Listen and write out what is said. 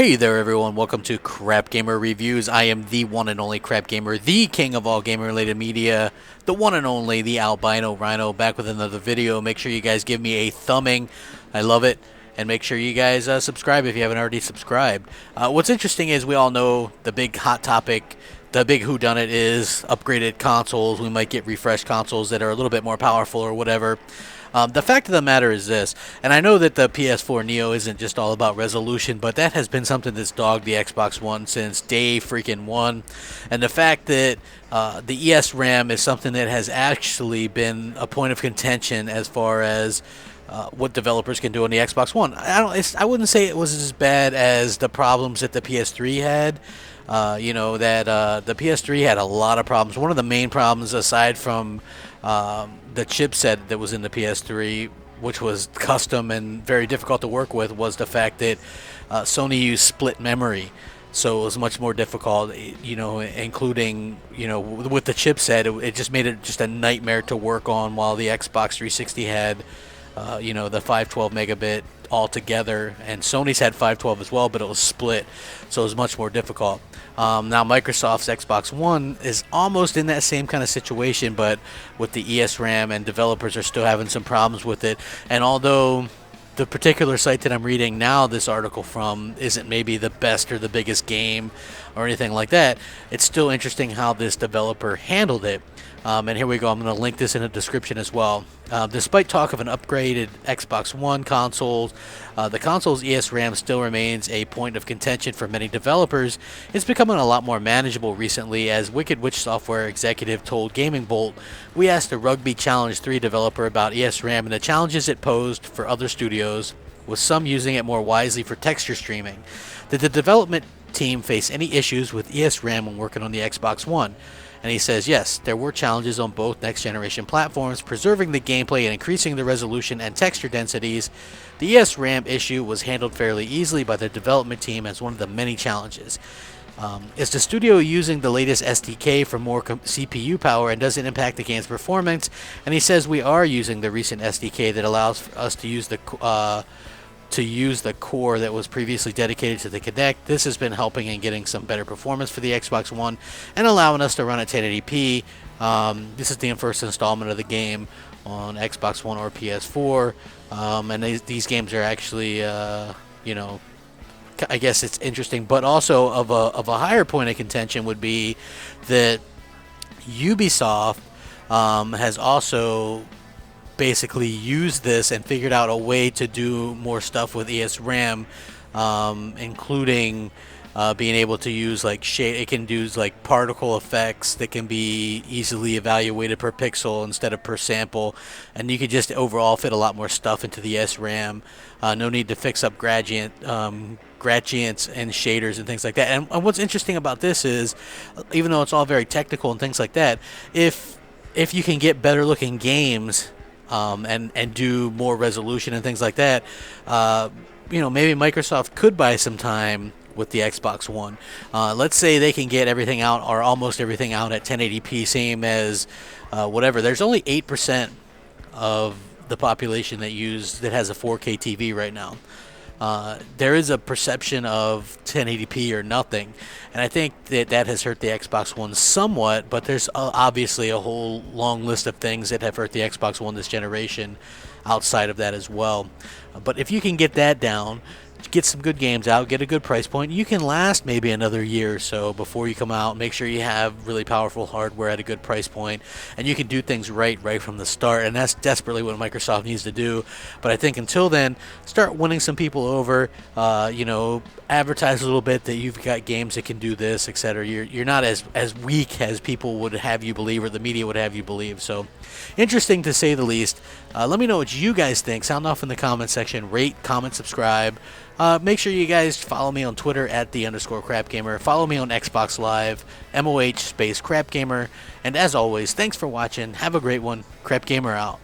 Hey there everyone, welcome to Crap Gamer Reviews. I am the one and only Crap Gamer, the king of all gamer related media, the one and only, the albino rhino, back with another video. Make sure you guys give me a thumbing, I love it, and make sure you guys subscribe if you haven't already subscribed. What's interesting is we all know the big hot topic, the big whodunit is upgraded consoles. We might get refreshed consoles that are a little bit more powerful or whatever. The fact of the matter is this, and I know that the PS4 Neo isn't just all about resolution, but that has been something that's dogged the Xbox One since day freaking one. And the fact that the eSRAM is something that has actually been a point of contention as far as what developers can do on the Xbox One. I wouldn't say it was as bad as the problems that the PS3 had. The PS3 had a lot of problems. One of the main problems, aside from the chipset that was in the PS3, which was custom and very difficult to work with, was the fact that Sony used split memory. So it was much more difficult, including, with the chipset, it just made it just a nightmare to work on, while the Xbox 360 had, the 512 megabit altogether, and Sony's had 512 as well, but it was split, so it was much more difficult. Now Microsoft's Xbox One is almost in that same kind of situation, but with the eSRAM, and developers are still having some problems with it. And although the particular site that I'm reading now this article from isn't maybe the best or the biggest game or anything like that, it's still interesting how this developer handled it. And here we go. I'm going to link this in the description as well. Despite talk of an upgraded Xbox One consoles, the console's eSRAM still remains a point of contention for many developers. It's becoming a lot more manageable recently, as Wicked Witch Software executive told Gaming Bolt. We asked the Rugby Challenge 3 developer about eSRAM and the challenges it posed for other studios, with some using it more wisely for texture streaming. Did the development team face any issues with eSRAM when working on the Xbox One? And he says, yes, there were challenges on both next-generation platforms, preserving the gameplay and increasing the resolution and texture densities. The eSRAM issue was handled fairly easily by the development team as one of the many challenges. Is the studio using the latest SDK for more CPU power, and does it impact the game's performance? And he says we are using the recent SDK that allows us to use the core that was previously dedicated to the Kinect. This has been helping in getting some better performance for the Xbox One and allowing us to run at 1080p. This is the first installment of the game on Xbox One or PS4, and these games are actually, I guess it's interesting. But also of a higher point of contention would be that Ubisoft has also basically used this and figured out a way to do more stuff with eSRAM, including being able to use it can do particle effects that can be easily evaluated per pixel instead of per sample, and you could just overall fit a lot more stuff into the eSRAM. No need to fix up gradients and shaders and things like that. And what's interesting about this is, even though it's all very technical and things like that, if you can get better looking games and do more resolution and things like that, maybe Microsoft could buy some time with the Xbox One. Let's say they can get everything out, or almost everything out, at 1080p, same as whatever. There's only 8% of the population that has a 4K TV right now. There is a perception of 1080p or nothing, and I think that has hurt the Xbox One somewhat, but there's obviously a whole long list of things that have hurt the Xbox One this generation outside of that as well. But if you can get that down, get some good games out, get a good price point, you can last maybe another year or so before you come out. Make sure you have really powerful hardware at a good price point, and you can do things right from the start, and that's desperately what Microsoft needs to do. But I think until then, start winning some people over, advertise a little bit that you've got games that can do this, etc. You're not as weak as people would have you believe, or the media would have you believe. So interesting, to say the least. Let me know what you guys think. Sound off in the comment section. Rate, comment, subscribe. Make sure you guys follow me on Twitter at @the_crapgamer. Follow me on Xbox Live, MOH space crapgamer. And as always, thanks for watching. Have a great one. Crap Gamer out.